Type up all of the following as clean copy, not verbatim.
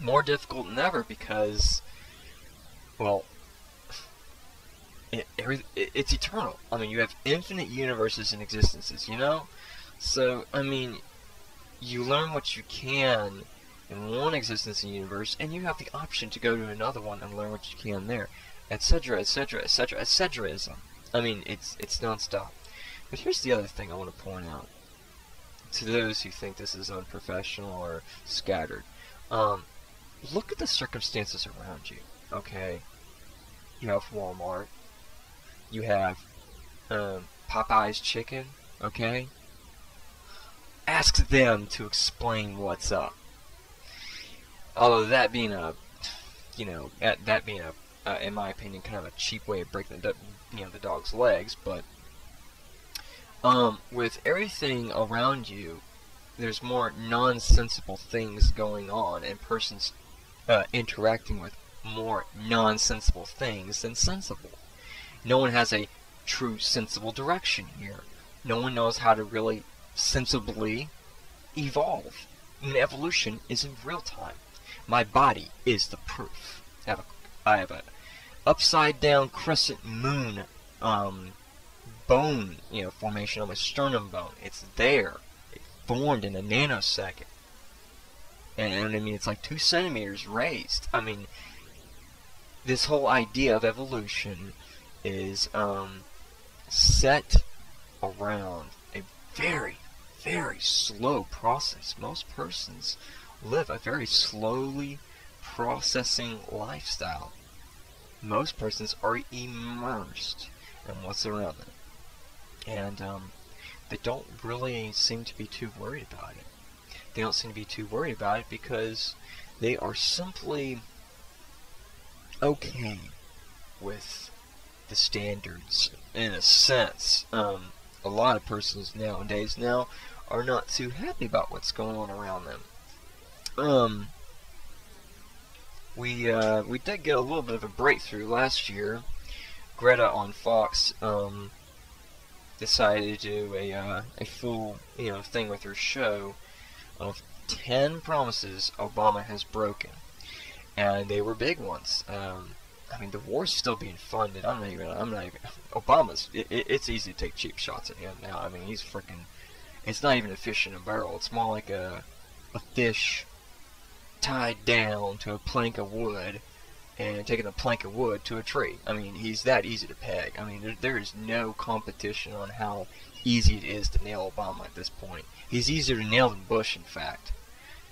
More difficult than ever because, well, it's eternal. I mean, you have infinite universes and existences, you know? So, I mean, you learn what you can in one existence and universe, and you have the option to go to another one and learn what you can there, etc., etc., etc., etc. I mean, it's non-stop. But here's the other thing I want to point out to those who think this is unprofessional or scattered. Look at the circumstances around you. Okay, you have Walmart. You have Popeye's chicken. Okay, ask them to explain what's up. Although that being a, that being a, in my opinion, kind of a cheap way of breaking the dog's legs, but with everything around you, there's more nonsensical things going on, and persons interacting with more nonsensical things than sensible. No one has a true sensible direction here. No one knows how to really sensibly evolve. And evolution is in real time. My body is the proof. I have a upside down crescent moon bone, formation on my sternum bone. It's there. It formed in a nanosecond. And I mean, it's like 2 centimeters raised. I mean, this whole idea of evolution is set around a very, very slow process. Most persons live a very slowly processing lifestyle. Most persons are immersed in what's around them. And they don't really seem to be too worried about it. They don't seem to be too worried about it because they are simply okay with the standards, in a sense. A lot of persons nowadays are not too happy about what's going on around them. We did get a little bit of a breakthrough last year. Greta on Fox decided to do a full thing with her show of 10 promises Obama has broken, and they were big ones. I mean, the war's still being funded. I'm not even. Obama's. It's easy to take cheap shots at him now. I mean, he's freaking. It's not even a fish in a barrel. It's more like a fish tied down to a plank of wood and taking a plank of wood to a tree. I mean, he's that easy to peg. I mean, there is no competition on how easy it is to nail Obama at this point. He's easier to nail than Bush, in fact.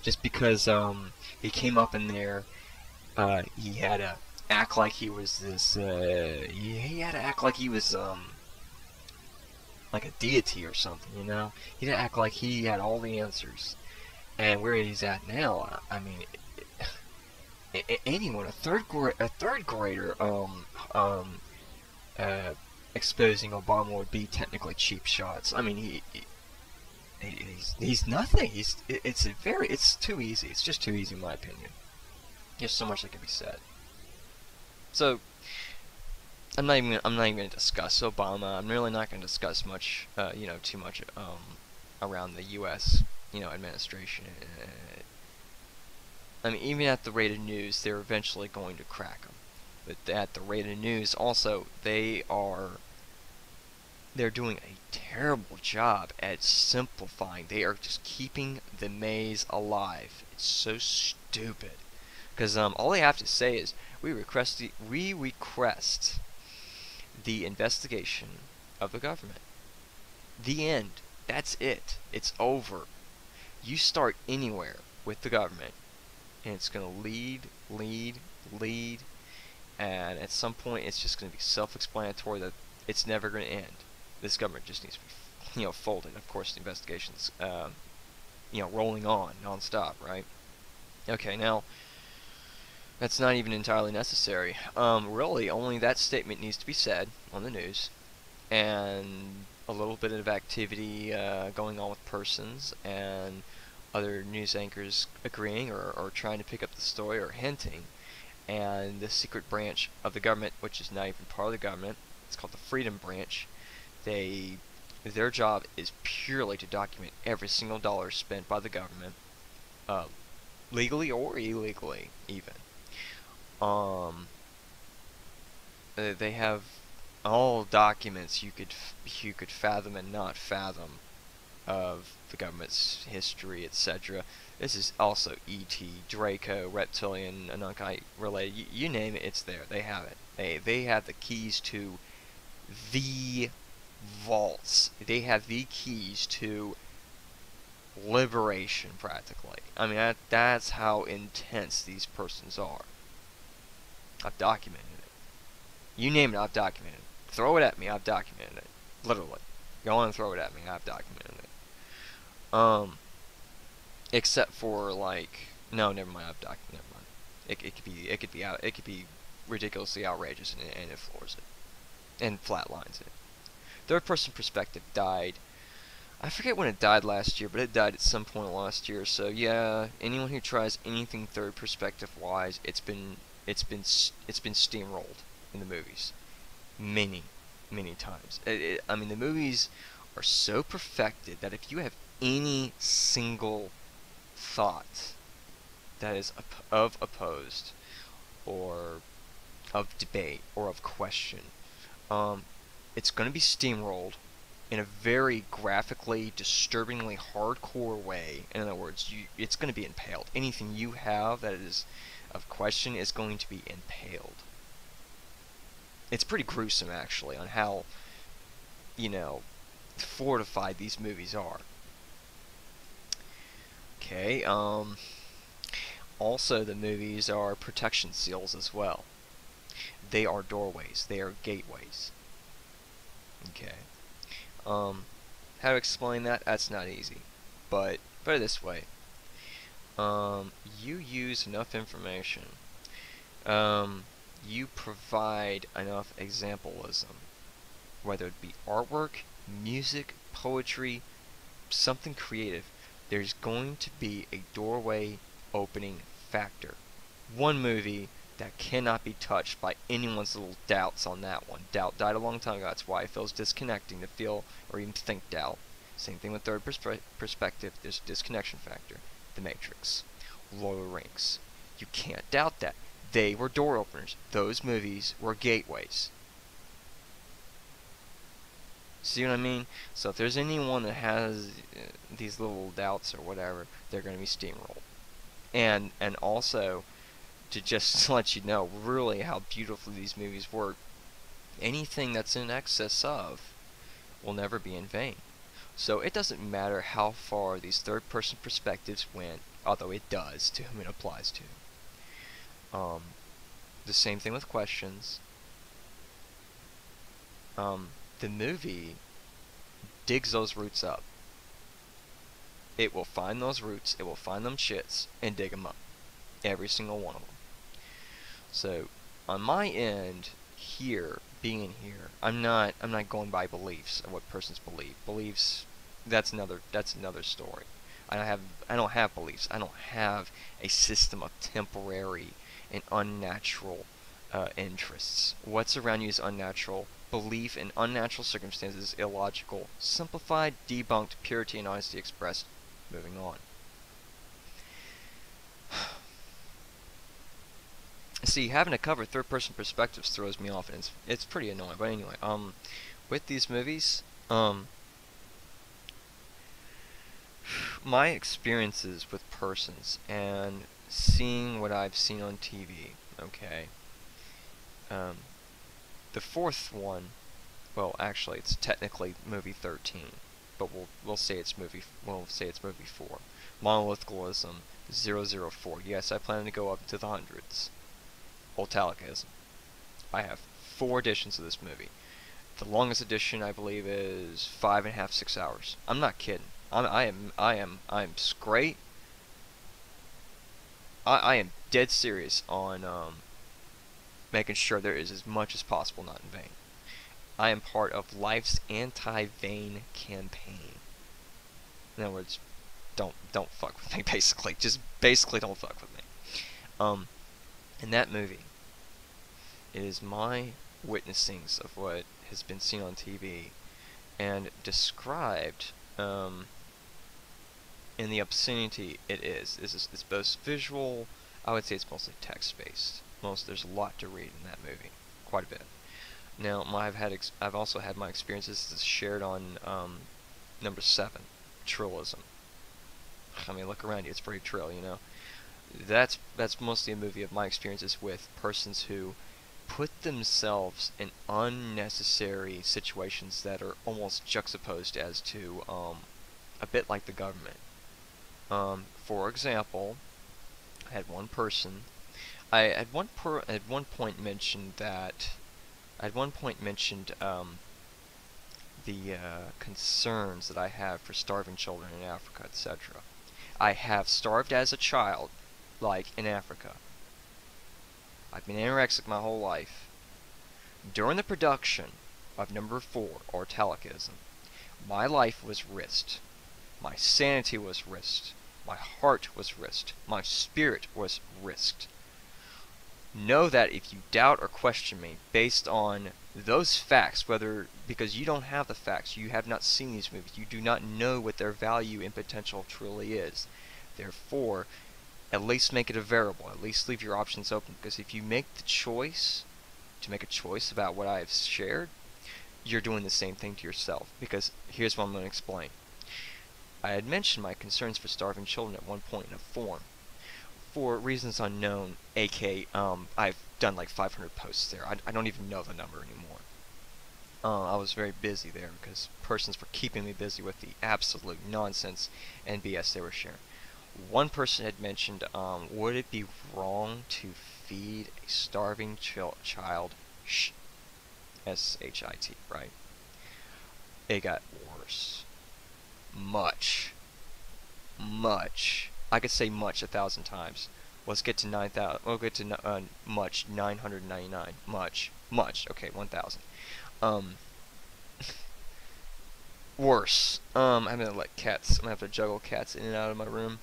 Just because he came up in there, he had to act like he was this, he had to act like he was, like a deity or something, you know? He had to act like he had all the answers. And where he's at now, I mean, anyone, a third grader, exposing Obama would be technically cheap shots. I mean, he's nothing. It's too easy. It's just too easy in my opinion. There's so much that can be said. So I'm not even going to discuss Obama. I'm really not going to discuss much, too much around the U.S. Administration. I mean, even at the rate of news, they're eventually going to crack them. But at the rate of news, also, they're doing a terrible job at simplifying. They are just keeping the maze alive. It's so stupid. Because all they have to say is, we request the investigation of the government. The end. That's it. It's over. You start anywhere with the government, and it's going to lead, and at some point it's just going to be self-explanatory that it's never going to end. This government just needs to be, folded. Of course, the investigation's, rolling on non-stop, right? Okay, now, that's not even entirely necessary. Really, only that statement needs to be said on the news, and a little bit of activity going on with persons, and other news anchors agreeing or trying to pick up the story or hinting, and the secret branch of the government, which is not even part of the government, it's called the Freedom Branch. Their job is purely to document every single dollar spent by the government, legally or illegally, even. Um, they have all documents you could fathom and not fathom of the government's history, etc. This is also E.T., Draco, Reptilian, Anunkai related. You name it, it's there. They have it. They have the keys to the vaults. They have the keys to liberation, practically. I mean, that's how intense these persons are. I've documented it. You name it, I've documented it. Throw it at me, I've documented it. Literally. Go on and throw it at me, I've documented it. Except for, like, no, never mind, I've documented. Never mind. It could be ridiculously outrageous, and it floors it and flatlines it. Third person perspective died. I forget when it died last year, but it died at some point last year. So yeah, anyone who tries anything third perspective wise, it's been steamrolled in the movies, many times. I mean, the movies are so perfected that if you have any single thought that is of opposed or of debate or of question, it's going to be steamrolled in a very graphically, disturbingly hardcore way. In other words, it's going to be impaled. Anything you have that is of question is going to be impaled. It's pretty gruesome, actually, on how, fortified these movies are. Okay, also the movies are protection seals as well. They are doorways. They are gateways. Okay. How to explain that? That's not easy. But put it this way. You use enough information. You provide enough exampleism. Whether it be artwork, music, poetry, something creative. There's going to be a doorway opening factor. One movie that cannot be touched by anyone's little doubts on that one. Doubt died a long time ago. That's why it feels disconnecting to feel or even think doubt. Same thing with third perspective. There's a disconnection factor. The Matrix, Lord of the Rings. You can't doubt that. They were door openers. Those movies were gateways. See what I mean? So if there's anyone that has these little doubts or whatever, they're going to be steamrolled. And also, to just let you know really how beautifully these movies work, anything that's in excess of will never be in vain. So it doesn't matter how far these third-person perspectives went, although it does to whom it applies to. The same thing with questions. The movie digs those roots up. It will find those roots, it will find them shits, and dig them up. Every single one of them. So, on my end, here, being here, I'm not going by beliefs of what persons believe. Beliefs, that's another story. I don't have beliefs. I don't have a system of temporary and unnatural interests. What's around you is unnatural. Belief in unnatural circumstances is illogical. Simplified, debunked, purity and honesty expressed. Moving on. See, having to cover third-person perspectives throws me off, and it's pretty annoying. But anyway, with these movies, my experiences with persons and seeing what I've seen on TV. Okay. The fourth one, well, actually, it's technically movie 13, but we'll say it's movie 4. Monolithicalism 004. Yes, I plan to go up to the hundreds. Oltalicism. I have 4 editions of this movie. The longest edition, I believe, is 5.5, 6 hours. I'm not kidding. I'm straight. I am dead serious on making sure there is as much as possible not in vain. I am part of life's anti-vain campaign. In other words, don't fuck with me. Basically, just basically don't fuck with me. In that movie, it is my witnessings of what has been seen on TV and described and the obscenity it's both visual. I would say it's mostly text based. There's a lot to read in that movie, quite a bit. Now, I've also had my experiences shared on number 7, Trillism. I mean, look around you; it's pretty trill, you know. That's mostly a movie of my experiences with persons who put themselves in unnecessary situations that are almost juxtaposed as to a bit like the government. For example, I had one person. At one point mentioned that. At one point mentioned the concerns that I have for starving children in Africa, etc. I have starved as a child, like in Africa. I've been anorexic my whole life. During the production of number 4, Ortelicism, my life was risked. My sanity was risked. My heart was risked. My spirit was risked. Know that if you doubt or question me based on those facts, whether because you don't have the facts, you have not seen these movies, you do not know what their value and potential truly is. Therefore, at least make it a variable. At least leave your options open, because if you make the choice to make a choice about what I have shared, you're doing the same thing to yourself. Because here's what I'm going to explain. I had mentioned my concerns for starving children at one point in a forum. For reasons unknown, aka I've done like 500 posts there. I don't even know the number anymore. I was very busy there because persons were keeping me busy with the absolute nonsense and BS they were sharing. One person had mentioned, would it be wrong to feed a starving child S-H-I-T, right? It got worse. Much. I could say much 1,000 times. Let's get to 9,000. We'll get to much 999. Much. Okay, 1,000. Worse. I'm gonna let cats. I'm gonna have to juggle cats in and out of my room.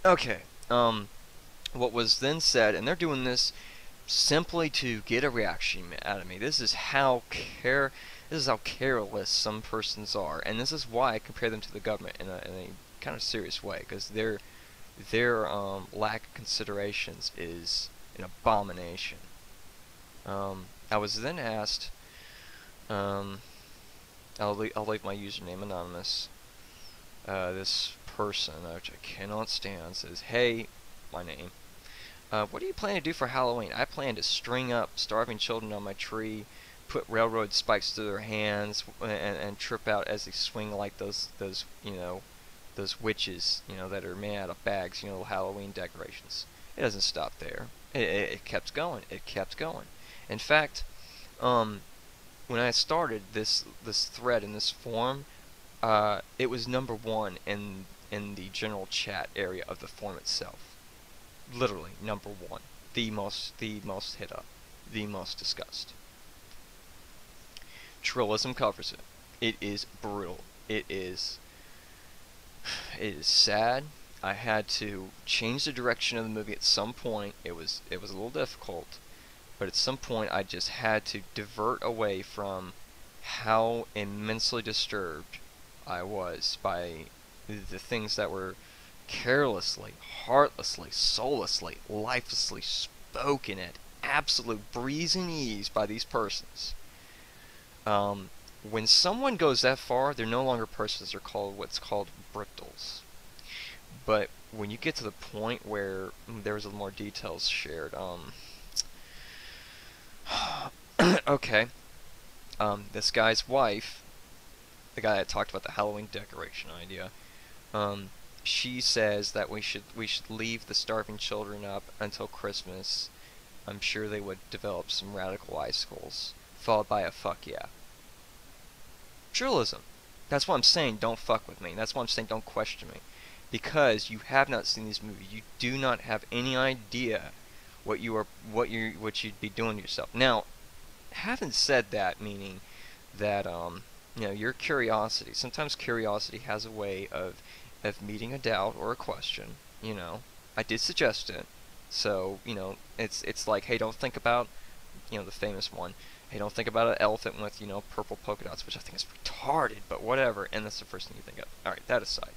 Okay. What was then said, and they're doing this simply to get a reaction out of me. This is how careless some persons are, and this is why I compare them to the government in a kind of serious way, because their lack of considerations is an abomination. I was then asked, I'll leave my username anonymous. This person, which I cannot stand, says, "Hey, my name. What do you plan to do for Halloween?" "I plan to string up starving children on my tree, put railroad spikes through their hands, and trip out as they swing like those witches, that are made out of bags, Halloween decorations." It doesn't stop there. It kept going. In fact, when I started this thread in this forum, it was number 1 in the general chat area of the forum itself. Literally number 1, the most hit up, the most discussed. Trillism covers it. It is brutal. It is sad. I had to change the direction of the movie at some point. It was a little difficult, but at some point I just had to divert away from how immensely disturbed I was by the things that were carelessly, heartlessly, soullessly, lifelessly spoken at absolute breeze and ease by these persons. When someone goes that far, they're no longer persons. They're called what's called brittles. But when you get to the point where there's a little more details shared, okay, this guy's wife, the guy that talked about the Halloween decoration idea, she says that we should leave the starving children up until Christmas. I'm sure they would develop some radical icicles, followed by a fuck yeah. Trillism. That's why I'm saying don't fuck with me. That's why I'm saying don't question me. Because you have not seen these movies. You do not have any idea what you'd be doing to yourself. Now, having said that, meaning that your curiosity. Sometimes curiosity has a way of meeting a doubt or a question. I did suggest it. So, it's like, hey, don't think about, the famous one. Hey, don't think about an elephant with, purple polka dots, which I think is retarded, but whatever. And that's the first thing you think of. Alright, that aside.